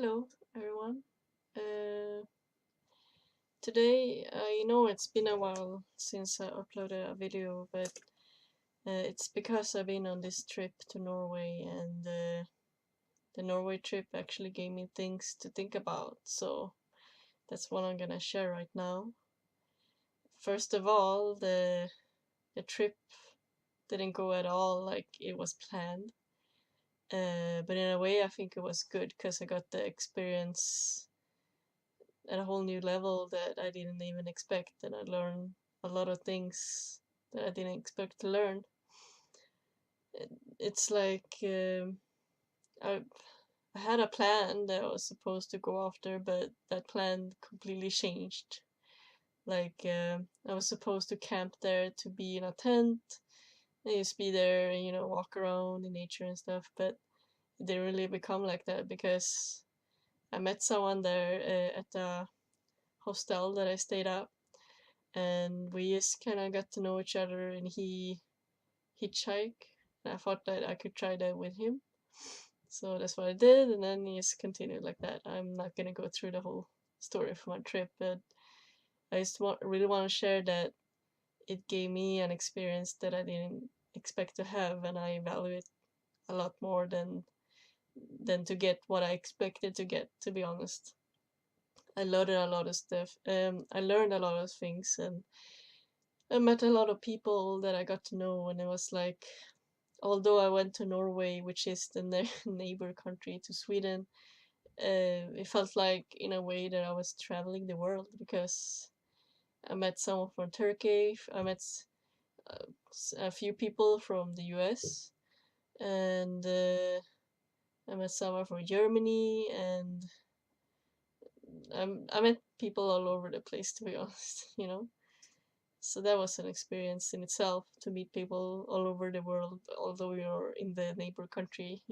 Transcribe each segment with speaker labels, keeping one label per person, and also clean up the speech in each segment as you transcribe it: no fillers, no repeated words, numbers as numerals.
Speaker 1: Hello, everyone. Uh, Today, I know it's been a while since I uploaded a video, but it's because I've been on this trip to Norway, and the Norway trip actually gave me things to think about. So that's what I'm gonna share right now. First of all, the trip didn't go at all like it was planned. But in a way, I think it was good because I got the experience at a whole new level that I didn't even expect, and I learned a lot of things that I didn't expect to learn. It's like I, I had a plan that I was supposed to go after, but that plan completely changed. Like I was supposed to camp there to be in a tent and just be there and walk around in nature and stuff, but it didn't really become like that because I met someone there at the hostel that I stayed at, and we just kind of got to know each other, and he hitchhiked, and I thought that I could try that with him, so that's what I did, and then he just continued like that. I'm not gonna go through the whole story of my trip, but I just really want to share that it gave me an experience that I didn't expect to have, and I value it a lot more than to get what I expected to get, to be honest. I learned a lot of stuff. I learned a lot of things, and I met a lot of people that I got to know, and it was like, although I went to Norway, which is the neighbor country to Sweden, it felt like in a way that I was traveling the world because I met someone from Turkey, I met uh, a few people from the US, and I met someone from Germany, and I met people all over the place, to be honest. So that was an experience in itself to meet people all over the world, although you're in the neighbor country.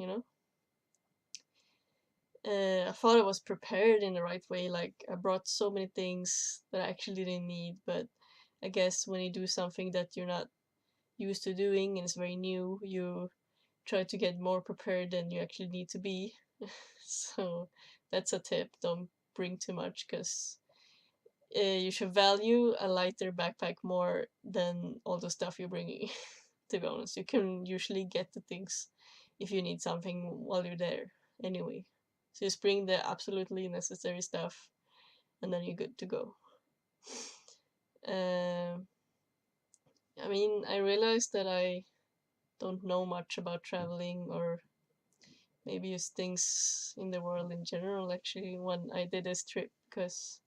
Speaker 1: I thought I was prepared in the right way. Like I brought so many things that I actually didn't need, but I guess when you do something that you're not used to doing and it's very new, you try to get more prepared than you actually need to be. So that's a tip. Don't bring too much because you should value a lighter backpack more than all the stuff you're bringing. To be honest, you can usually get the things if you need something while you're there anyway. So just bring the absolutely necessary stuff, and then you're good to go. Um, I realized that I don't know much about traveling or maybe just things in the world in general actually when I did this trip because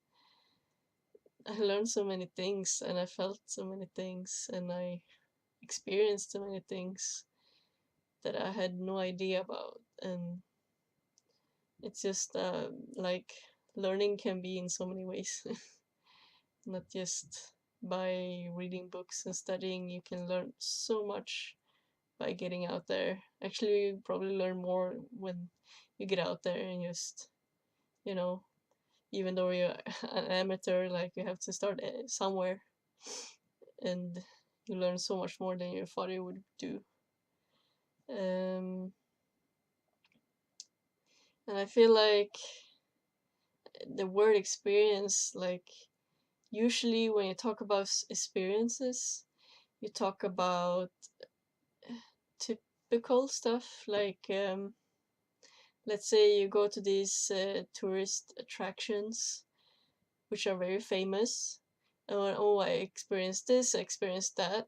Speaker 1: I learned so many things and I felt so many things and I experienced so many things that I had no idea about. And it's just like learning can be in so many ways, not just by reading books and studying. You can learn so much by getting out there. Actually, you probably learn more when you get out there and just, you know, even though you're an amateur, like you have to start somewhere, and you learn so much more than your father would do. Um, and I feel like the word experience, like usually when you talk about experiences, you talk about typical stuff like let's say you go to these tourist attractions which are very famous, and oh, I experienced this, I experienced that,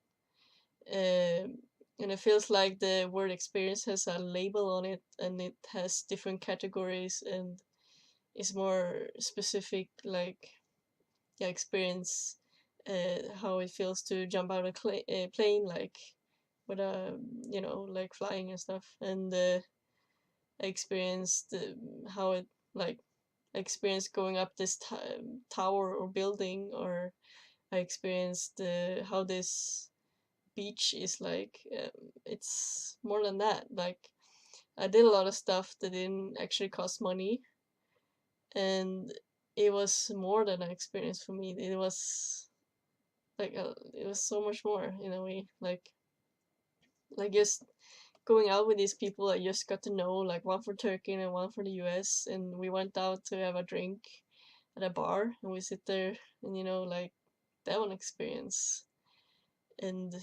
Speaker 1: um, and it feels like the word experience has a label on it and it has different categories and is more specific, like yeah, experience how it feels to jump out of a plane, like with a like flying and stuff, and I experienced how it like I experienced going up this tower or building, or I experienced how this beach is like. It's more than that. Like I did a lot of stuff that didn't actually cost money, and it was more than an experience for me. It was like it was so much more in a way. Like just going out with these people I just got to know, like one from Turkey and one from the US, and we went out to have a drink at a bar, and we sit there, and like that one experience. And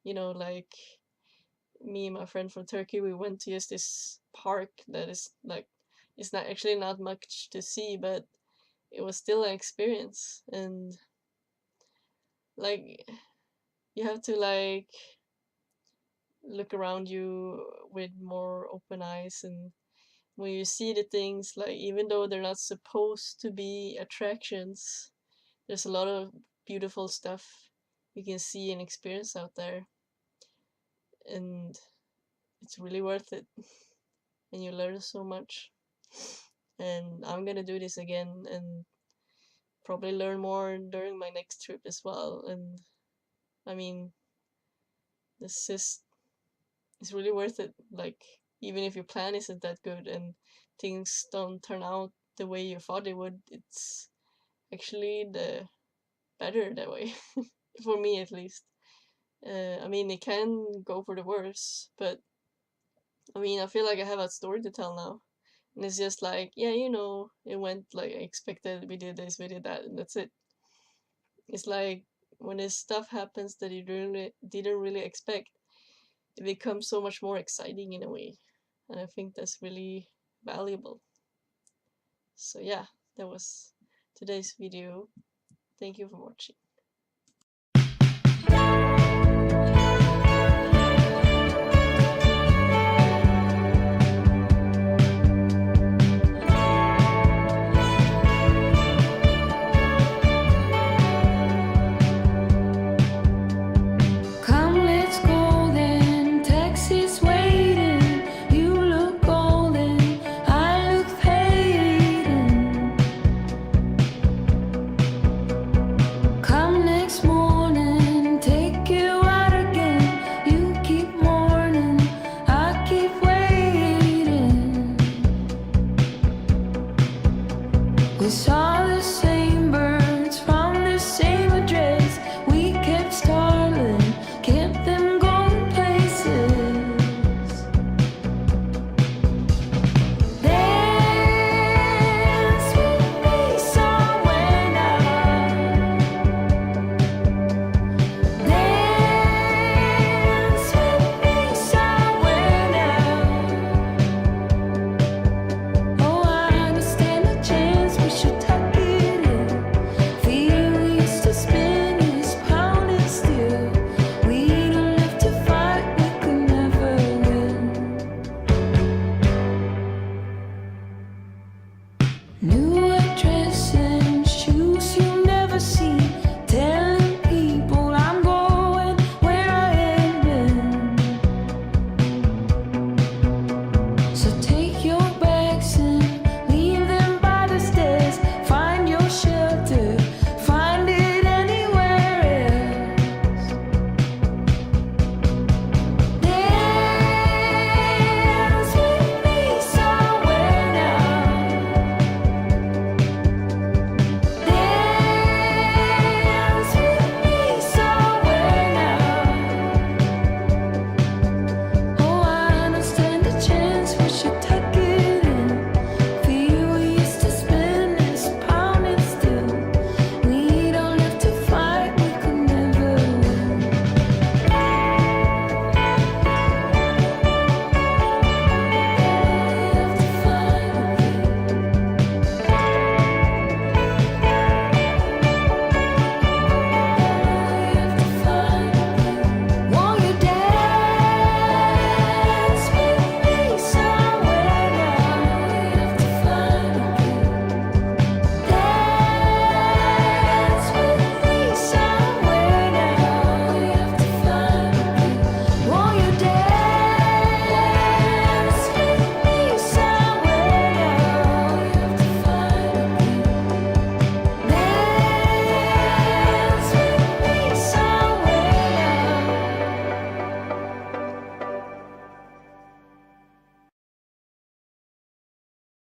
Speaker 1: like me and my friend from Turkey, we went to just this park that is like, it's not actually not much to see, but it was still an experience. And like you have to like look around you with more open eyes, and when you see the things, like even though they're not supposed to be attractions, there's a lot of beautiful stuff you can see and experience out there, and it's really worth it. And you learn so much. And I'm gonna do this again, and probably learn more during my next trip as well. And I mean, this is it's really worth it. Like, even if your plan isn't that good and things don't turn out the way you thought they would, it's actually the better that way. For me at least. I mean, it can go for the worse, but I mean, I feel like I have a story to tell now. And it's just like, yeah, it went like I expected. We did this, we did that, and that's it. It's like when this stuff happens that you didn't really expect, it becomes so much more exciting in a way. And I think that's really valuable. So yeah, that was today's video. Thank you for watching.
Speaker 2: We saw